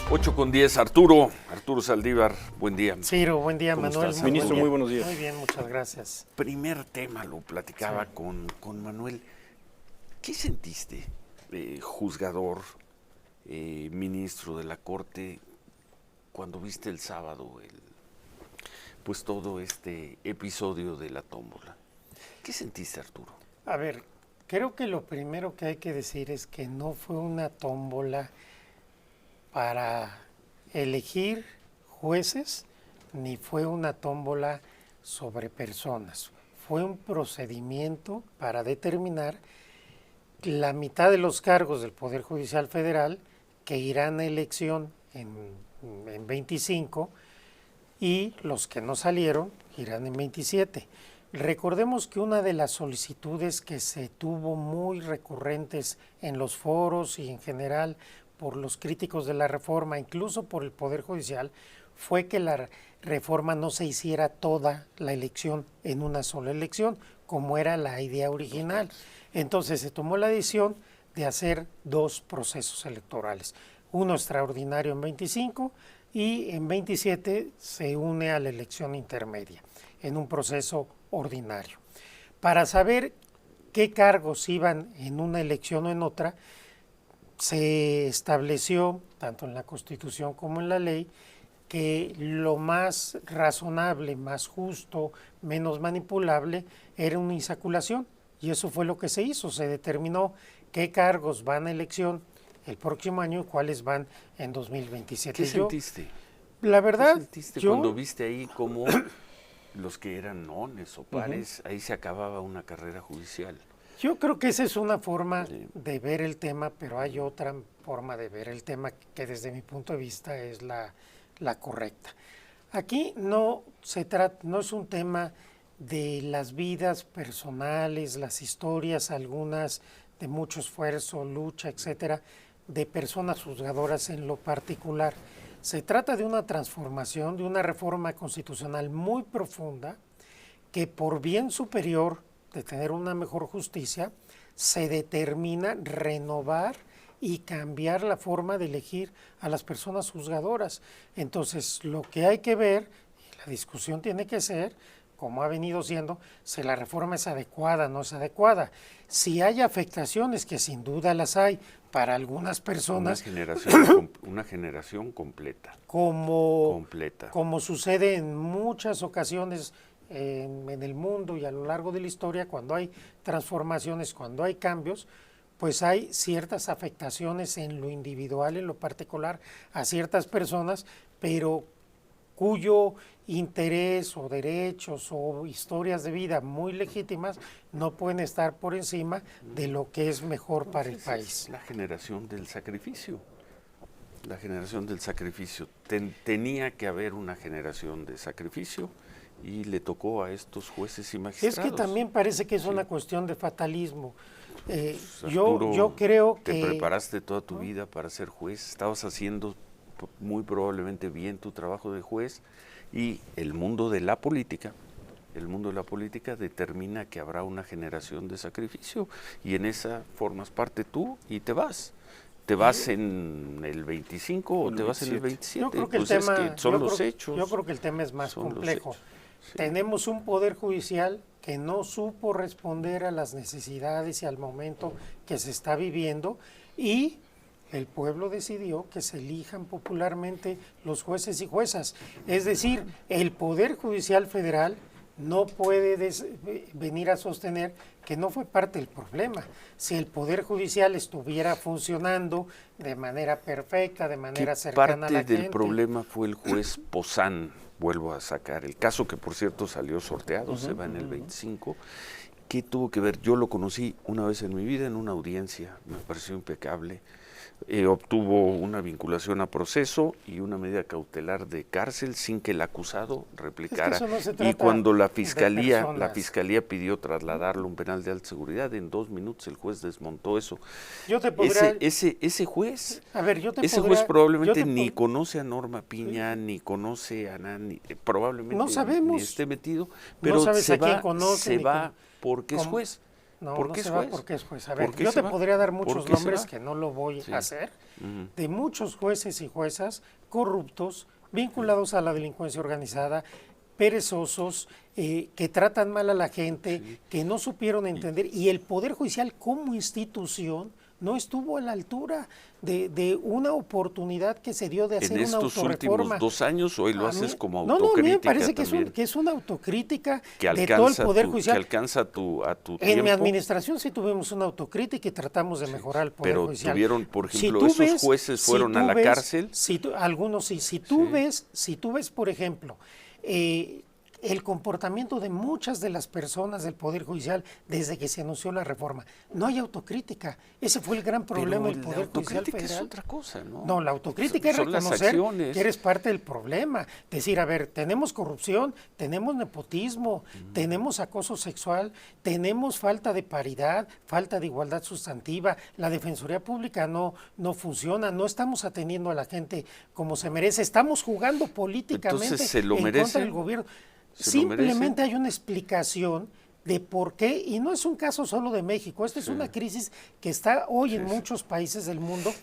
8:10, Arturo Saldívar, buen día. Ciro, buen día, Manuel. Ministro, muy buenos días. Muy bien, muchas gracias. Primer tema, lo platicaba con Manuel. ¿Qué sentiste, juzgador, ministro de la Corte, cuando viste el sábado pues todo este episodio de la tómbola? ¿Qué sentiste, Arturo? A ver, creo que lo primero que hay que decir es que no fue una tómbola para elegir jueces, ni fue una tómbola sobre personas. Fue un procedimiento para determinar la mitad de los cargos del Poder Judicial Federal que irán a elección en 25 y los que no salieron irán en 27. Recordemos que una de las solicitudes que se tuvo muy recurrentes en los foros y en general por los críticos de la reforma, incluso por el Poder Judicial, fue que la reforma no se hiciera toda la elección en una sola elección, como era la idea original. Entonces se tomó la decisión de hacer dos procesos electorales, uno extraordinario en 25 y en 27 se une a la elección intermedia, en un proceso ordinario. Para saber qué cargos iban en una elección o en otra, se estableció, tanto en la Constitución como en la ley, que lo más razonable, más justo, menos manipulable, era una insaculación. Y eso fue lo que se hizo. Se determinó qué cargos van a elección el próximo año y cuáles van en 2027. ¿Qué sentiste? La verdad, ¿Qué sentiste cuando viste ahí cómo los que eran nones o pares, ahí se acababa una carrera judicial? Yo creo que esa es una forma de ver el tema, pero hay otra forma de ver el tema que desde mi punto de vista es la correcta. Aquí no es un tema de las vidas personales, las historias, algunas de mucho esfuerzo, lucha, etcétera, de personas juzgadoras en lo particular. Se trata de una transformación, de una reforma constitucional muy profunda que por bien superior de tener una mejor justicia, se determina renovar y cambiar la forma de elegir a las personas juzgadoras. Entonces, lo que hay que ver, y la discusión tiene que ser, como ha venido siendo, si la reforma es adecuada o no es adecuada. Si hay afectaciones, que sin duda las hay, para algunas personas... Una generación completa. Como sucede en muchas ocasiones en el mundo y a lo largo de la historia, cuando hay transformaciones, cuando hay cambios, pues hay ciertas afectaciones en lo individual, en lo particular, a ciertas personas, pero cuyo interés o derechos o historias de vida muy legítimas no pueden estar por encima de lo que es mejor para el país. La generación del sacrificio. La generación del sacrificio. Tenía que haber una generación de sacrificio y le tocó a estos jueces y magistrados. Es que también parece que es una cuestión de fatalismo. Arturo, yo creo que... Te preparaste toda tu vida para ser juez, estabas haciendo muy probablemente bien tu trabajo de juez y el mundo de la política determina que habrá una generación de sacrificio y en esa formas parte tú y te vas. ¿Te vas en el 25 o te vas en el 27? Yo creo que pues el tema, es que son los hechos. Yo creo que el tema es más complejo. Sí. Tenemos un poder judicial que no supo responder a las necesidades y al momento que se está viviendo y el pueblo decidió que se elijan popularmente los jueces y juezas. Es decir, el Poder Judicial Federal no puede venir a sostener que no fue parte del problema. Si el Poder Judicial estuviera funcionando de manera perfecta, de manera cercana a la gente... Parte del problema fue el juez Pozán, vuelvo a sacar el caso que por cierto salió sorteado, se va en el 25. ¿Qué tuvo que ver? Yo lo conocí una vez en mi vida en una audiencia, me pareció impecable. Obtuvo una vinculación a proceso y una medida cautelar de cárcel sin que el acusado replicara. Y cuando la fiscalía pidió trasladarlo a un penal de alta seguridad, en 2 minutos el juez desmontó eso. Ese juez probablemente ni conoce a Norma Piña, ni conoce a nadie, probablemente no sabemos, ni esté metido, pero no se va porque es juez. No, ¿Por no qué se es va juez? porque es juez. A ¿Por ver, qué yo se te va? podría dar ¿Por muchos qué se nombres va? que no lo voy Sí. a hacer, Ujú. de muchos jueces y juezas corruptos, vinculados a la delincuencia organizada, perezosos, que tratan mal a la gente, que no supieron entender, y el Poder Judicial como institución no estuvo a la altura de una oportunidad que se dio de hacer En una estos autorreforma. últimos 2 años, hoy lo A haces mí- como no, a mí me autocrítica parece también. que es una autocrítica Que de todo el alcanza, Poder que Judicial. alcanza a tu En mi tiempo. administración sí tuvimos una autocrítica y tratamos de mejorar el Poder Pero Judicial. tuvieron, por Si ejemplo, tú esos ves- jueces si fueron tú a la ves- cárcel. algunos sí. Si tú ves, por ejemplo, el comportamiento de muchas de las personas del Poder Judicial desde que se anunció la reforma, no hay autocrítica. Ese fue el gran problema Pero del la Poder Judicial autocrítica Federal. es otra cosa, ¿no? No, la autocrítica es Son las reconocer acciones. que eres parte del problema. Decir, a ver, tenemos corrupción, tenemos nepotismo, tenemos acoso sexual, tenemos falta de paridad, falta de igualdad sustantiva, la Defensoría Pública no funciona, no estamos atendiendo a la gente como se merece, estamos jugando políticamente Entonces, ¿se lo en merecen? contra del gobierno. ¿Se lo Simplemente merecen? hay una explicación de por qué, y no es un caso solo de México, esta es una crisis que está hoy en muchos países del mundo.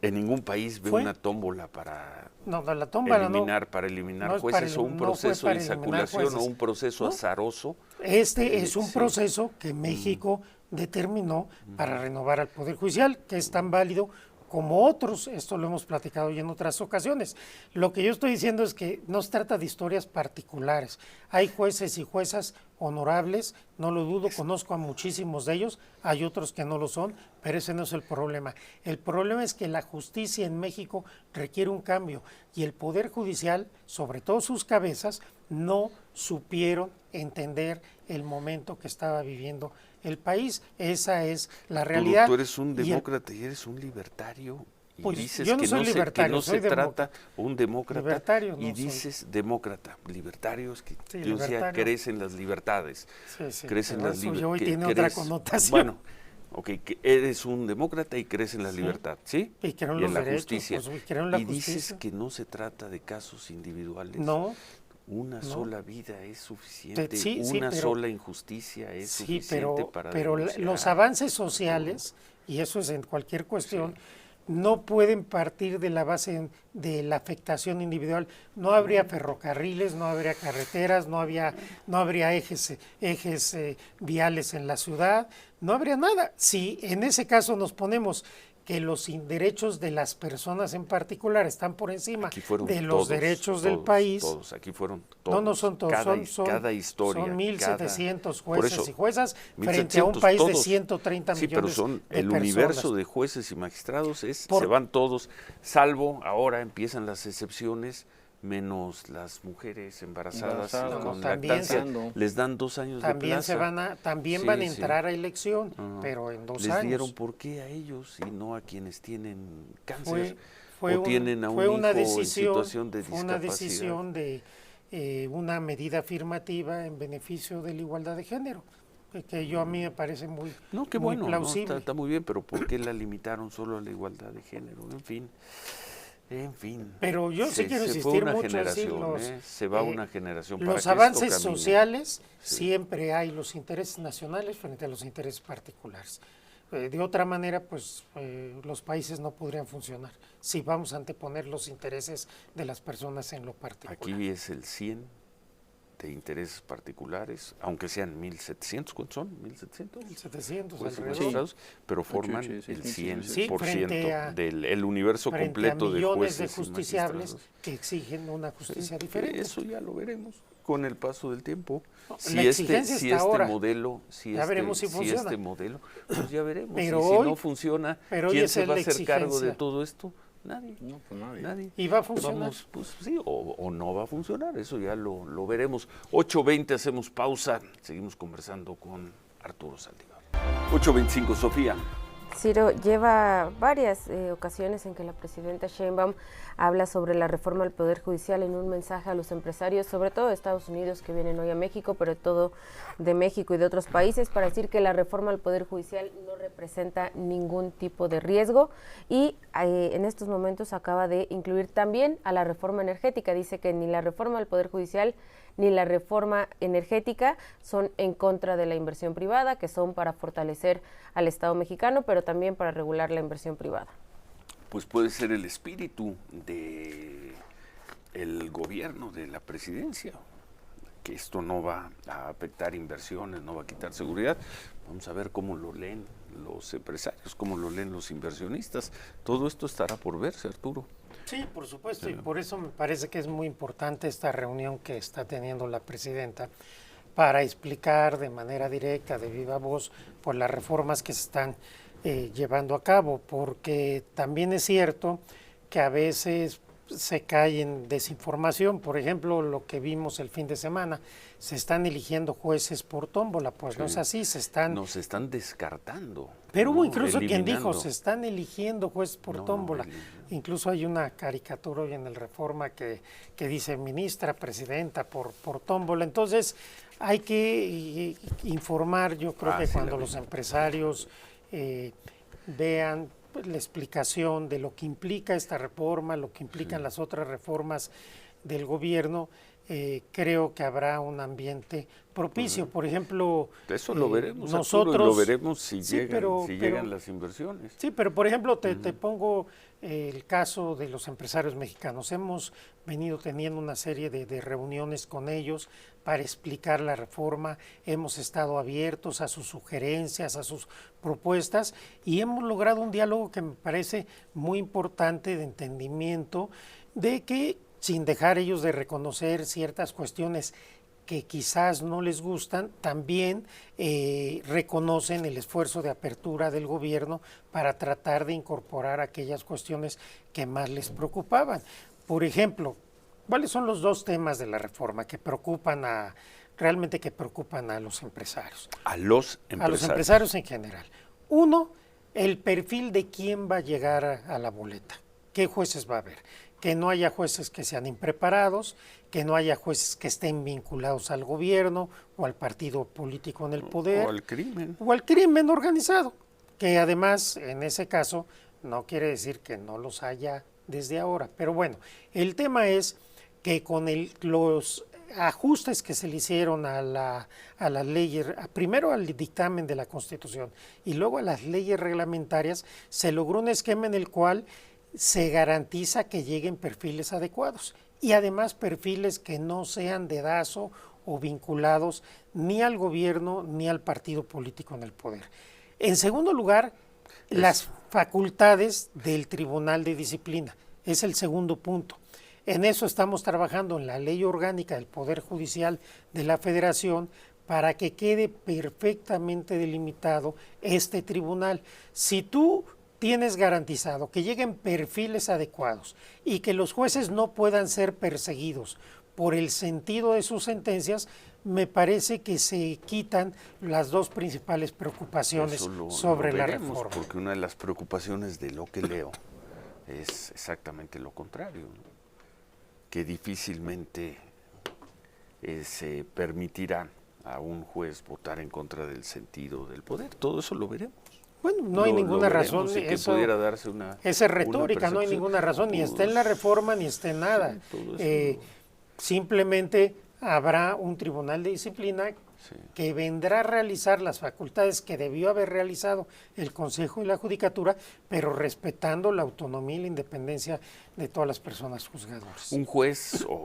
En ningún país ve Fue- una tómbola para No, la tómbola no. eliminar no es jueces para o un no fue proceso para de eliminar insaculación o jueces. un proceso No. azaroso. Este es un Sí. proceso que México determinó para renovar al Poder Judicial, que es tan válido como otros, esto lo hemos platicado ya en otras ocasiones. Lo que yo estoy diciendo es que no se trata de historias particulares. Hay jueces y juezas honorables, no lo dudo, conozco a muchísimos de ellos, hay otros que no lo son, pero ese no es el problema. El problema es que la justicia en México requiere un cambio y el Poder Judicial, sobre todo sus cabezas, no supieron entender el momento que estaba viviendo el país. Esa es la realidad. Arturo, tú eres un Y el- demócrata y eres un libertario. Y Pues, dices yo no que soy no libertario, que no soy se trata un demócrata Libertario no y soy. dices demócrata. Libertario es que Sí, yo decía, libertario. crees en las libertades. Sí, Crees en pero las eso libertades. hoy tiene otra connotación. Bueno, ok, que eres un demócrata y crees en la libertad, ¿sí? Y creo en en los la derechos, justicia. pues, creo en la y dices justicia. que no se trata de casos individuales. No, Una No. sola vida es suficiente, Sí, una pero- sola injusticia es sí, suficiente para pero denunciar. los avances sociales, y eso es en cualquier cuestión, no pueden partir de la base de la afectación individual. No habría ferrocarriles, no habría carreteras, no habría ejes viales en la ciudad, no habría nada. Si en ese caso nos ponemos que los derechos de las personas en particular están por encima Aquí fueron de los todos, derechos del todos, país. Todos, aquí fueron todos. No son todos, Cada historia. son 1.700 por jueces eso, y juezas frente a un 1,700 país de todos. 130 Sí, pero millones son de el personas. universo de jueces y magistrados, se van todos, salvo ahora empiezan las excepciones, menos las mujeres embarazadas y Embarazadas. con También lactancia. Les dan 2 años de También plaza. también Sí, van a sí. entrar a elección, Ajá. pero en 2 Les años. dieron por qué a ellos y no a quienes tienen cáncer Fue o tienen a un fue una hijo en decisión, situación de fue una discapacidad. decisión de una medida afirmativa en beneficio de la igualdad de género, que yo a mí me parece muy, No, qué muy bueno, ¿no? plausible. Está muy bien, pero ¿por qué la limitaron solo a la igualdad de género? En fin. Pero yo sí quiero se fue insistir una mucho en decir generación, se va una generación para los que avances esto camine. sociales, Sí. siempre hay los intereses nacionales frente a los intereses particulares. De otra manera, pues los países no podrían funcionar si vamos a anteponer los intereses de las personas en lo particular. Aquí es el 100 de intereses particulares, aunque sean 1.700, ¿cuántos son? 1.700. 1.700 Jueces y alrededor. magistrados, pero forman sí, sí, el sí, 100% sí, frente a- del universo frente completo a de millones jueces de y justiciables magistrados. que exigen una justicia Sí, diferente. Eso ya lo veremos con el paso del tiempo. La exigencia está ahora. Modelo, Ya veremos si funciona. este modelo, pues ya veremos. Pero y si hoy- no funciona, pero hoy ¿quién esa se es va a la hacer cargo de exigencia. todo esto? Nadie. No, pues nadie. Nadie. Y va a funcionar. Vamos, pues sí, o no va a funcionar, eso ya lo veremos. 8:20 hacemos pausa, seguimos conversando con Arturo Saldívar. 8:25, Sofía. Ciro, lleva varias ocasiones en que la presidenta Sheinbaum habla sobre la reforma al Poder Judicial en un mensaje a los empresarios, sobre todo de Estados Unidos, que vienen hoy a México, pero todo de México y de otros países, para decir que la reforma al Poder Judicial no representa ningún tipo de riesgo y en estos momentos acaba de incluir también a la reforma energética. Dice que ni la reforma al Poder Judicial ni la reforma energética son en contra de la inversión privada, que son para fortalecer al Estado mexicano, pero también para regular la inversión privada. Pues puede ser el espíritu de el gobierno, de la presidencia, que esto no va a afectar inversiones, no va a quitar seguridad. Vamos a ver cómo lo leen los empresarios, cómo lo leen los inversionistas. Todo esto estará por verse, Arturo. Sí, por supuesto, y por eso me parece que es muy importante esta reunión que está teniendo la presidenta para explicar de manera directa, de viva voz, pues las reformas que se están llevando a cabo, porque también es cierto que a veces se cae en desinformación. Por ejemplo, lo que vimos el fin de semana, se están eligiendo jueces por tómbola, pues sí. No es así, nos están descartando. Pero hubo incluso eliminando. quien dijo, se están eligiendo jueces por tómbola. Incluso hay una caricatura hoy en el Reforma que dice ministra, presidenta por tómbola. Entonces hay que informar, yo creo que cuando los empresarios vean la explicación de lo que implica esta reforma, lo que implican las otras reformas del gobierno, creo que habrá un ambiente propicio. Por ejemplo, eso lo veremos, nosotros Arturo, y lo veremos si, sí, llegan las inversiones. Sí, pero por ejemplo, te pongo el caso de los empresarios mexicanos. Hemos venido teniendo una serie de reuniones con ellos para explicar la reforma, hemos estado abiertos a sus sugerencias, a sus propuestas, y hemos logrado un diálogo que me parece muy importante de entendimiento, de que sin dejar ellos de reconocer ciertas cuestiones que quizás no les gustan, también reconocen el esfuerzo de apertura del gobierno para tratar de incorporar aquellas cuestiones que más les preocupaban. Por ejemplo, ¿cuáles son los dos temas de la reforma que realmente preocupan a los empresarios? A los empresarios en general. Uno, el perfil de quién va a llegar a la boleta, qué jueces va a haber. Que no haya jueces que sean impreparados, que no haya jueces que estén vinculados al gobierno o al partido político en el poder. O al crimen. O al crimen organizado, que además en ese caso no quiere decir que no los haya desde ahora. Pero bueno, el tema es que con los ajustes que se le hicieron a las leyes, primero al dictamen de la Constitución y luego a las leyes reglamentarias, se logró un esquema en el cual se garantiza que lleguen perfiles adecuados y además perfiles que no sean dedazo o vinculados ni al gobierno ni al partido político en el poder. En segundo lugar, las facultades del Tribunal de Disciplina. Es el segundo punto. En eso estamos trabajando en la Ley Orgánica del Poder Judicial de la Federación para que quede perfectamente delimitado este tribunal. Si tú tienes garantizado que lleguen perfiles adecuados y que los jueces no puedan ser perseguidos por el sentido de sus sentencias, me parece que se quitan las dos principales preocupaciones sobre la reforma. Porque una de las preocupaciones de lo que leo es exactamente lo contrario, que difícilmente se permitirá a un juez votar en contra del sentido del poder. Todo eso lo veremos. Bueno, no hay ninguna razón. Eso pudiera darse esa es retórica, no hay ninguna razón, ni está en la reforma ni está en nada. Sí, simplemente habrá un tribunal de disciplina que vendrá a realizar las facultades que debió haber realizado el Consejo y la Judicatura, pero respetando la autonomía y la independencia de todas las personas juzgadoras. Un juez o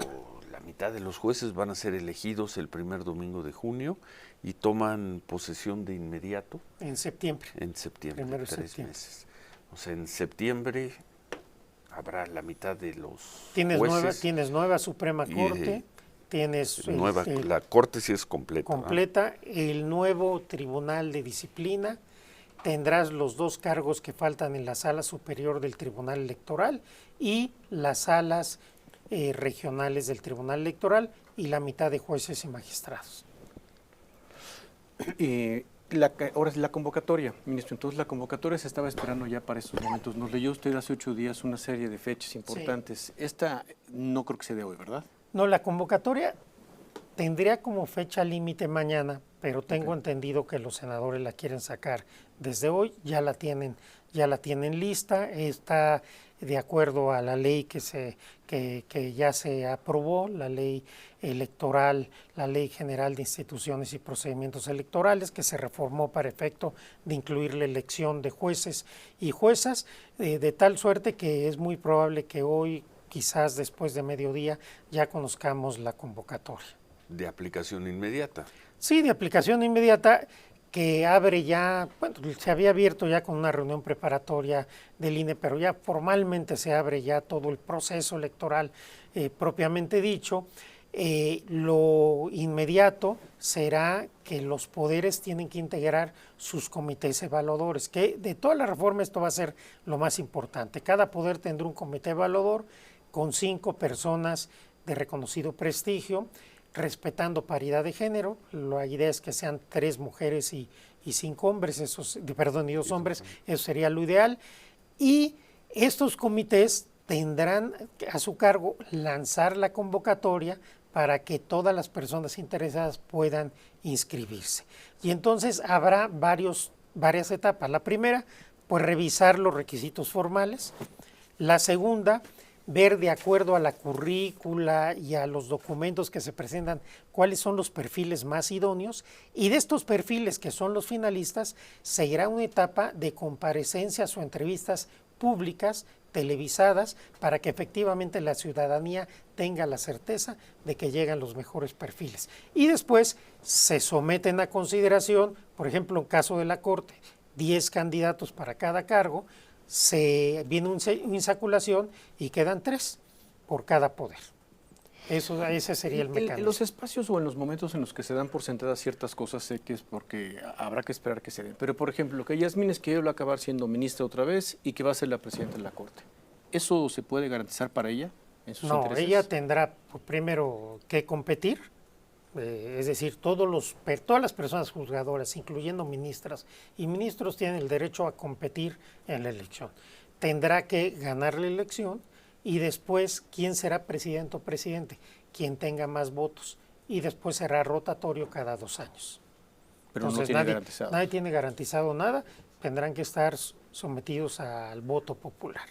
la mitad de los jueces van a ser elegidos el primer domingo de junio y toman posesión de inmediato. En septiembre. En septiembre, 3 meses. O sea, en septiembre habrá la mitad de los jueces. Tienes nueva Suprema Corte, tienes... la Corte sí es completa. Completa, el nuevo Tribunal de Disciplina, tendrás los dos cargos que faltan en la Sala Superior del Tribunal Electoral y las salas regionales del Tribunal Electoral y la mitad de jueces y magistrados. Ahora es la convocatoria, ministro. Entonces la convocatoria se estaba esperando ya para estos momentos. Nos leyó usted hace 8 días una serie de fechas importantes. Sí. Esta no creo que sea de hoy, ¿verdad? No, la convocatoria tendría como fecha límite mañana, pero tengo entendido que los senadores la quieren sacar desde hoy. Ya la tienen lista. Está de acuerdo a la ley que ya se aprobó, la ley electoral, la Ley General de Instituciones y Procedimientos Electorales, que se reformó para efecto de incluir la elección de jueces y juezas, de tal suerte que es muy probable que hoy, quizás después de mediodía, ya conozcamos la convocatoria. ¿De aplicación inmediata? Sí, de aplicación inmediata, que abre ya, bueno, se había abierto ya con una reunión preparatoria del INE, pero ya formalmente se abre ya todo el proceso electoral propiamente dicho. Lo inmediato será que los poderes tienen que integrar sus comités evaluadores, que de toda la reforma esto va a ser lo más importante. Cada poder tendrá un comité evaluador con 5 personas de reconocido prestigio, respetando paridad de género. La idea es que sean 3 mujeres y 5 hombres, y 2 hombres, eso sería lo ideal. Y estos comités tendrán a su cargo lanzar la convocatoria para que todas las personas interesadas puedan inscribirse. Y entonces habrá varias etapas. La primera, pues revisar los requisitos formales. La segunda, ver de acuerdo a la currícula y a los documentos que se presentan cuáles son los perfiles más idóneos, y de estos perfiles que son los finalistas seguirá una etapa de comparecencias o entrevistas públicas, televisadas, para que efectivamente la ciudadanía tenga la certeza de que llegan los mejores perfiles. Y después se someten a consideración, por ejemplo, en caso de la Corte, 10 candidatos para cada cargo, viene una insaculación y quedan 3 por cada poder. Ese sería el mecanismo. En los espacios o en los momentos en los que se dan por sentadas ciertas cosas, sé que es porque habrá que esperar que se den. Pero, por ejemplo, que Yasmín Esquivel va a acabar siendo ministra otra vez y que va a ser la presidenta de la Corte. ¿Eso se puede garantizar para ella en sus intereses? No, ella tendrá primero que competir. Es decir, todas las personas juzgadoras, incluyendo ministras y ministros, tienen el derecho a competir en la elección. Tendrá que ganar la elección y después, ¿quién será presidente o presidente? Quien tenga más votos. Y después será rotatorio cada 2 años. Pero entonces, no tiene garantizado. Nadie tiene garantizado nada. Tendrán que estar sometidos al voto popular.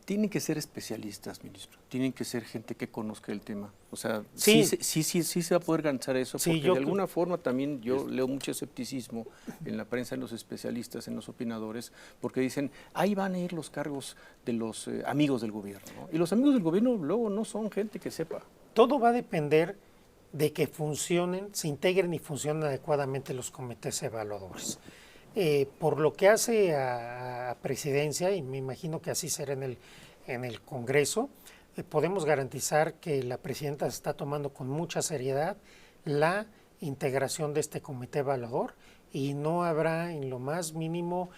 Tienen que ser especialistas, ministro. Tienen que ser gente que conozca el tema. O sea, sí se va a poder garantizar eso, porque de alguna forma también yo leo mucho escepticismo en la prensa, en los especialistas, en los opinadores, porque dicen, ahí van a ir los cargos de los amigos del gobierno, ¿no? Y los amigos del gobierno luego no son gente que sepa. Todo va a depender de que se integren y funcionen adecuadamente los comités evaluadores. Por lo que hace a presidencia, y me imagino que así será en el Congreso, podemos garantizar que la presidenta está tomando con mucha seriedad la integración de este comité evaluador y no habrá en lo más mínimo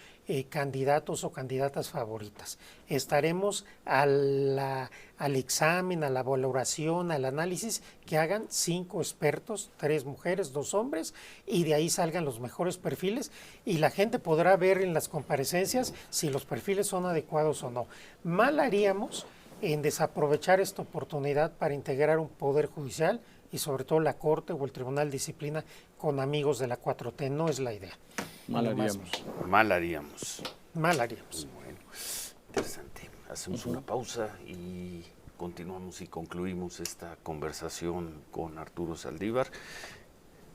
candidatos o candidatas favoritas. Estaremos al examen, a la valoración, al análisis que hagan 5 expertos, 3 mujeres, 2 hombres, y de ahí salgan los mejores perfiles y la gente podrá ver en las comparecencias si los perfiles son adecuados o no. Mal haríamos en desaprovechar esta oportunidad para integrar un poder judicial y sobre todo la Corte o el Tribunal de Disciplina con amigos de la 4T. No es la idea. Mal haríamos. Bueno, interesante. Hacemos una pausa y continuamos y concluimos esta conversación con Arturo Saldívar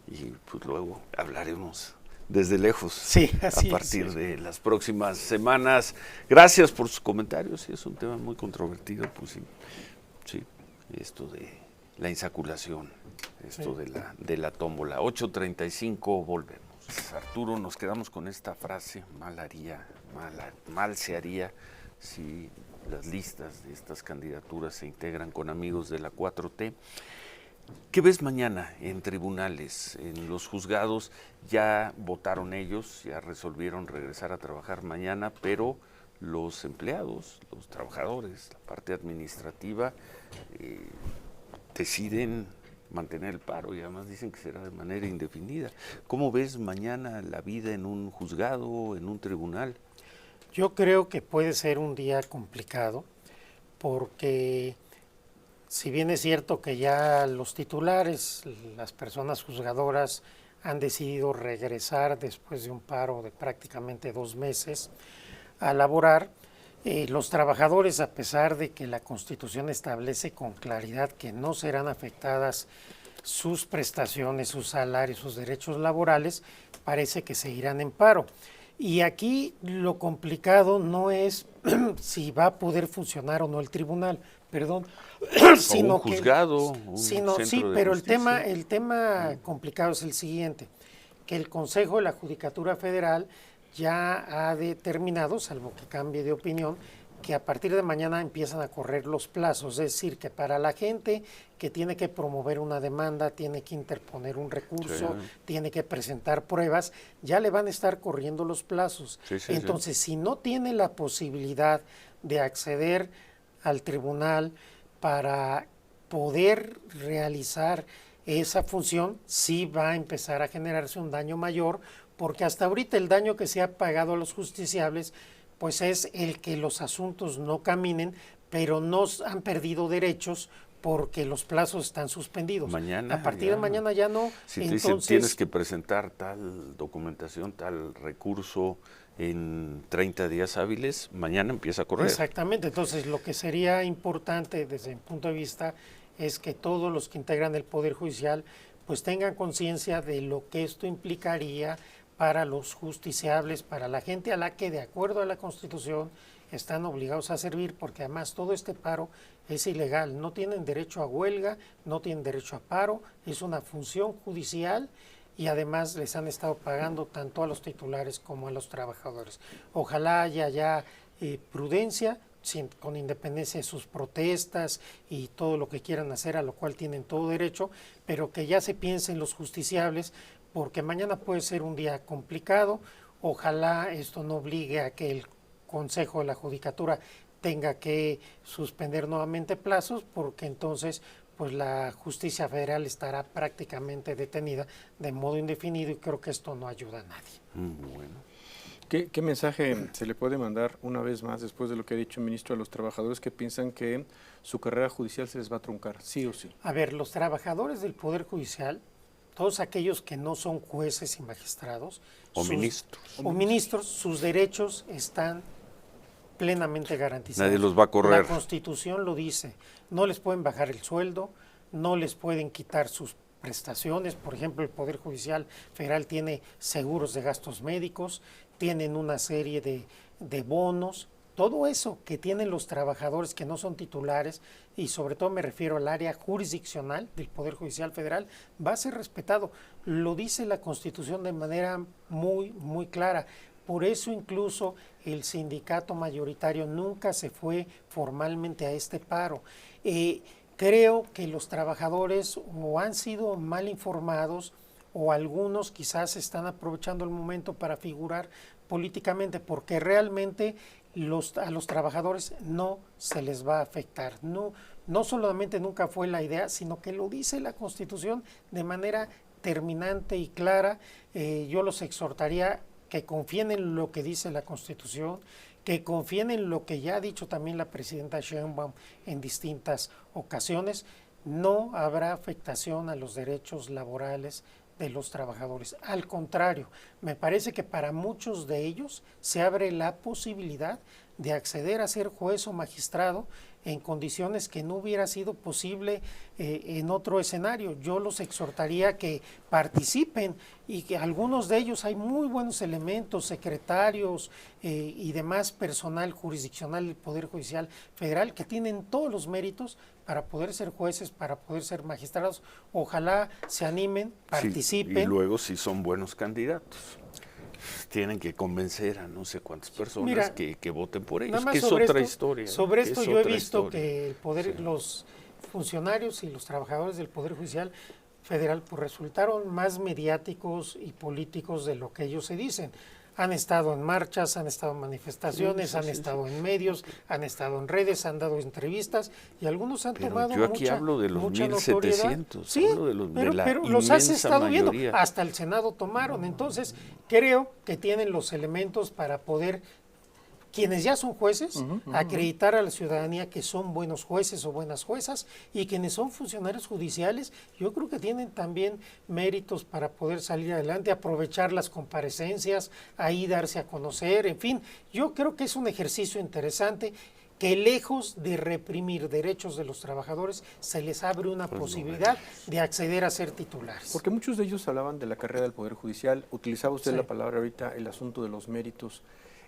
y pues luego hablaremos desde lejos a partir de las próximas semanas. Gracias por sus comentarios. Es un tema muy controvertido, pues sí, esto de la insaculación, de la tómbola. 8:35, volvemos. Arturo, nos quedamos con esta frase: mal se haría si las listas de estas candidaturas se integran con amigos de la 4T. ¿Qué ves mañana en tribunales, en los juzgados? Ya votaron ellos, ya resolvieron regresar a trabajar mañana, pero los empleados, los trabajadores, la parte administrativa, deciden mantener el paro y además dicen que será de manera indefinida. ¿Cómo ves mañana la vida en un juzgado, en un tribunal? Yo creo que puede ser un día complicado porque si bien es cierto que ya los titulares, las personas juzgadoras han decidido regresar después de un paro de prácticamente 2 meses a laborar, los trabajadores, a pesar de que la Constitución establece con claridad que no serán afectadas sus prestaciones, sus salarios, sus derechos laborales, parece que seguirán en paro. Y aquí lo complicado no es si va a poder funcionar o no el tribunal, perdón, sino un juzgado, sí, pero el tema complicado es el siguiente, que el Consejo de la Judicatura Federal ya ha determinado, salvo que cambie de opinión, que a partir de mañana empiezan a correr los plazos, es decir, que para la gente que tiene que promover una demanda, tiene que interponer un recurso, tiene que presentar pruebas, ya le van a estar corriendo los plazos. Entonces, si no tiene la posibilidad de acceder al tribunal para poder realizar esa función, sí va a empezar a generarse un daño mayor, porque hasta ahorita el daño que se ha pagado a los justiciables pues es el que los asuntos no caminen, pero no han perdido derechos porque los plazos están suspendidos. Mañana, a partir de mañana ya no. Si te dicen tienes que presentar tal documentación, tal recurso en 30 días hábiles, mañana empieza a correr. Exactamente, entonces lo que sería importante desde mi punto de vista es que todos los que integran el Poder Judicial pues tengan conciencia de lo que esto implicaría para los justiciables, para la gente a la que de acuerdo a la Constitución están obligados a servir, porque además todo este paro es ilegal, no tienen derecho a huelga, no tienen derecho a paro, es una función judicial y además les han estado pagando tanto a los titulares como a los trabajadores. Ojalá haya ya prudencia, con independencia de sus protestas y todo lo que quieran hacer, a lo cual tienen todo derecho, pero que ya se piensen los justiciables, porque mañana puede ser un día complicado. Ojalá esto no obligue a que el Consejo de la Judicatura tenga que suspender nuevamente plazos, porque entonces pues la justicia federal estará prácticamente detenida de modo indefinido y creo que esto no ayuda a nadie. Bueno. ¿Qué mensaje se le puede mandar una vez más después de lo que ha dicho el ministro a los trabajadores que piensan que su carrera judicial se les va a truncar, sí o sí? A ver, los trabajadores del Poder Judicial, todos aquellos que no son jueces y magistrados o ministros, sus derechos están plenamente garantizados. Nadie los va a correr. La Constitución lo dice, no les pueden bajar el sueldo, no les pueden quitar sus prestaciones. Por ejemplo, el Poder Judicial Federal tiene seguros de gastos médicos, tienen una serie de bonos, todo eso que tienen los trabajadores que no son titulares, y sobre todo me refiero al área jurisdiccional del Poder Judicial Federal, va a ser respetado. Lo dice la Constitución de manera muy, muy clara. Por eso incluso el sindicato mayoritario nunca se fue formalmente a este paro. Creo que los trabajadores o han sido mal informados o algunos quizás están aprovechando el momento para figurar políticamente, porque realmente a los trabajadores no se les va a afectar. No solamente nunca fue la idea, sino que lo dice la Constitución de manera terminante y clara. Yo los exhortaría que confíen en lo que dice la Constitución, que confíen en lo que ya ha dicho también la presidenta Sheinbaum en distintas ocasiones. No habrá afectación a los derechos laborales de los trabajadores. Al contrario, me parece que para muchos de ellos se abre la posibilidad de acceder a ser juez o magistrado en condiciones que no hubiera sido posible en otro escenario. Yo los exhortaría que participen y que algunos de ellos hay muy buenos elementos, secretarios y demás personal jurisdiccional del Poder Judicial Federal que tienen todos los méritos para poder ser jueces, para poder ser magistrados. Ojalá se animen, participen. Sí, y luego si son buenos candidatos, tienen que convencer a no sé cuántas personas que voten por ellos, que es otra historia. Sobre esto yo he visto que el poder, los funcionarios y los trabajadores del Poder Judicial Federal pues resultaron más mediáticos y políticos de lo que ellos se dicen. Han estado en marchas, han estado en manifestaciones, han estado en medios, han estado en redes, han dado entrevistas y algunos han tomado yo aquí hablo de los mucha 1,700, sí, hablo de la pero los has inmensa estado mayoría. viendo, hasta el Senado tomaron, entonces creo que tienen los elementos para poder, quienes ya son jueces, acreditar a la ciudadanía que son buenos jueces o buenas juezas, y quienes son funcionarios judiciales, yo creo que tienen también méritos para poder salir adelante, aprovechar las comparecencias, ahí darse a conocer, en fin, yo creo que es un ejercicio interesante que lejos de reprimir derechos de los trabajadores, se les abre una posibilidad de acceder a ser titulares. Porque muchos de ellos hablaban de la carrera del Poder Judicial, utilizaba usted la palabra ahorita, el asunto de los méritos.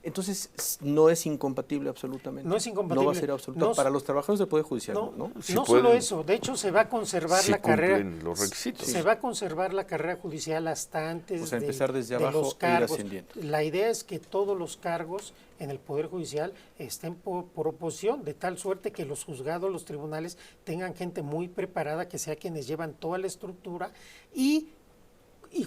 Entonces, no es incompatible absolutamente. No es incompatible. No va a ser absolutamente. Para los trabajadores del Poder Judicial, ¿no? Si no solo eso, de hecho se va a conservar la carrera. Los requisitos. Se va a conservar la carrera judicial hasta antes empezar desde abajo los cargos. E ir ascendiendo. La idea es que todos los cargos en el Poder Judicial estén por oposición, de tal suerte que los juzgados, los tribunales tengan gente muy preparada, que sea quienes llevan toda la estructura y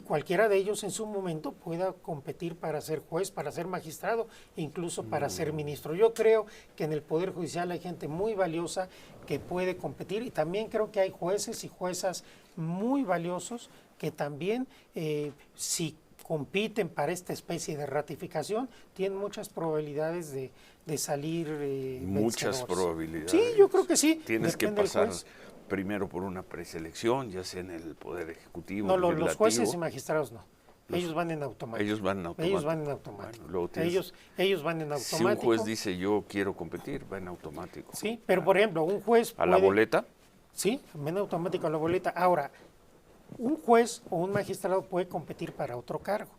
cualquiera de ellos en su momento pueda competir para ser juez, para ser magistrado, incluso para ser ministro. Yo creo que en el Poder Judicial hay gente muy valiosa que puede competir, y también creo que hay jueces y juezas muy valiosos que también, si compiten para esta especie de ratificación, tienen muchas probabilidades de salir muchas vencedores. probabilidades. Sí, yo creo que sí. Tienes que pasar primero por una preselección, ya sea en el Poder Ejecutivo. No, legislativo. los jueces y magistrados no. Ellos van en automático. Ellos van en automático. Bueno, ellos van en automático. Si un juez dice yo quiero competir, va en automático. Sí, pero por ejemplo, un juez ¿A la boleta? Sí, va en automático a la boleta. Ahora, un juez o un magistrado puede competir para otro cargo.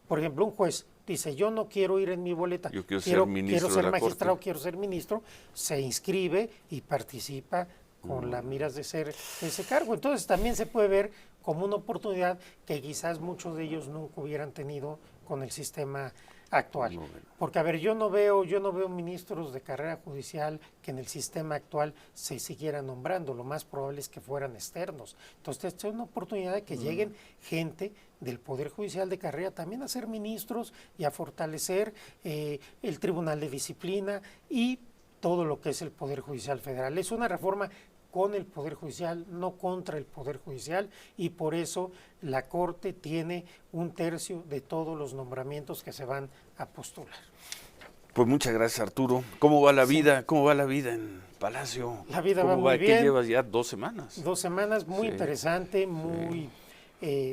Por ejemplo, un juez dice, yo no quiero ir en mi boleta, yo quiero ser magistrado, quiero ser ministro, se inscribe y participa con las miras de ser ese cargo. Entonces también se puede ver como una oportunidad que quizás muchos de ellos nunca hubieran tenido con el sistema actual. Porque, a ver, yo no veo ministros de carrera judicial que en el sistema actual se siguieran nombrando. Lo más probable es que fueran externos. Entonces, esta es una oportunidad de que lleguen gente del Poder Judicial de carrera también a ser ministros y a fortalecer el Tribunal de Disciplina y todo lo que es el Poder Judicial Federal. Es una reforma con el Poder Judicial, no contra el Poder Judicial, y por eso la Corte tiene 1/3 de todos los nombramientos que se van a postular. Pues muchas gracias, Arturo. ¿Cómo va la vida? ¿Cómo va la vida en Palacio? La vida va muy bien. ¿Qué llevas ya? 2 semanas. 2 semanas, muy interesante, muy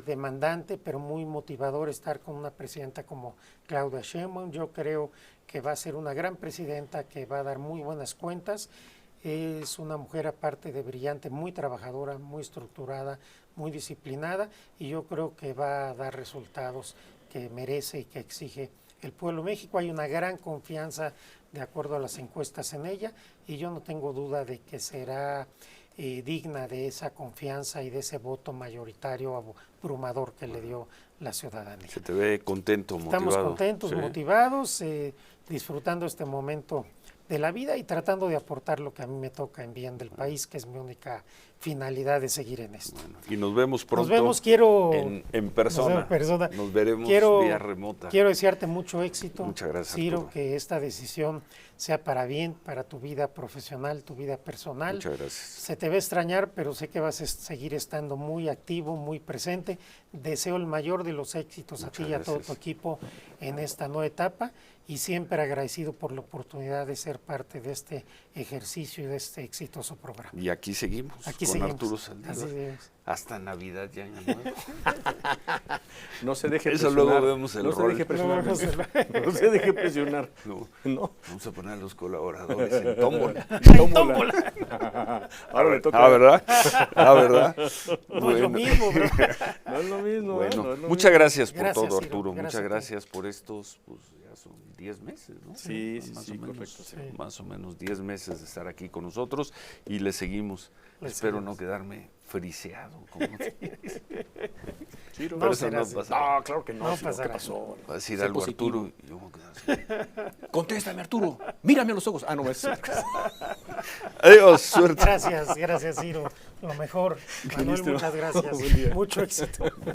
demandante, pero muy motivador estar con una presidenta como Claudia Sheinbaum. Yo creo que va a ser una gran presidenta que va a dar muy buenas cuentas. Es una mujer, aparte de brillante, muy trabajadora, muy estructurada, muy disciplinada, y yo creo que va a dar resultados que merece y que exige el pueblo de México. Hay una gran confianza de acuerdo a las encuestas en ella, y yo no tengo duda de que será digna de esa confianza y de ese voto mayoritario abrumador que le dio la ciudadanía. Se te ve contento, motivado. Estamos contentos, motivados, disfrutando este momento de la vida y tratando de aportar lo que a mí me toca en bien del país, que es mi única finalidad de seguir en esto. Bueno, y nos vemos pronto. Nos vemos, en persona. Nos veremos vía remota. Quiero desearte mucho éxito. Muchas gracias, Ciro, Arturo. que esta decisión sea para bien, para tu vida profesional, tu vida personal. Muchas gracias. Se te va a extrañar, pero sé que vas a seguir estando muy activo, muy presente. Deseo el mayor de los éxitos a ti y a todo tu equipo en esta nueva etapa, y siempre agradecido por la oportunidad de ser parte de este ejercicio y de este exitoso programa. Y aquí seguimos con Arturo Saldívar. Hasta Navidad y Año Nuevo. No se deje presionar. Eso luego vemos el rol. Se deje presionar. No se deje presionar. No. Vamos a poner a los colaboradores en tómbola. Ahora le toca. ¿Verdad? ¿Verdad? No es lo mismo, bro. No es lo mismo. Bueno, no es lo muchas mismo. gracias por todo, Ciro, Arturo. gracias Muchas gracias por estos, pues ya son 10 meses, ¿no? Sí, más sí, o menos, correcto. Sí. Más o menos 10 meses de estar aquí con nosotros, y le seguimos. Espero no quedarme friseado. Ciro, no, no, claro que no. No Ciro, pasará. ¿qué pasó? Va a decir algo positivo. Arturo y yo voy a quedar así. Contéstame, Arturo. Mírame a los ojos. No es cierto. Adiós, suerte. Gracias, Ciro. Lo mejor. Manuel, muchas gracias. Mucho éxito.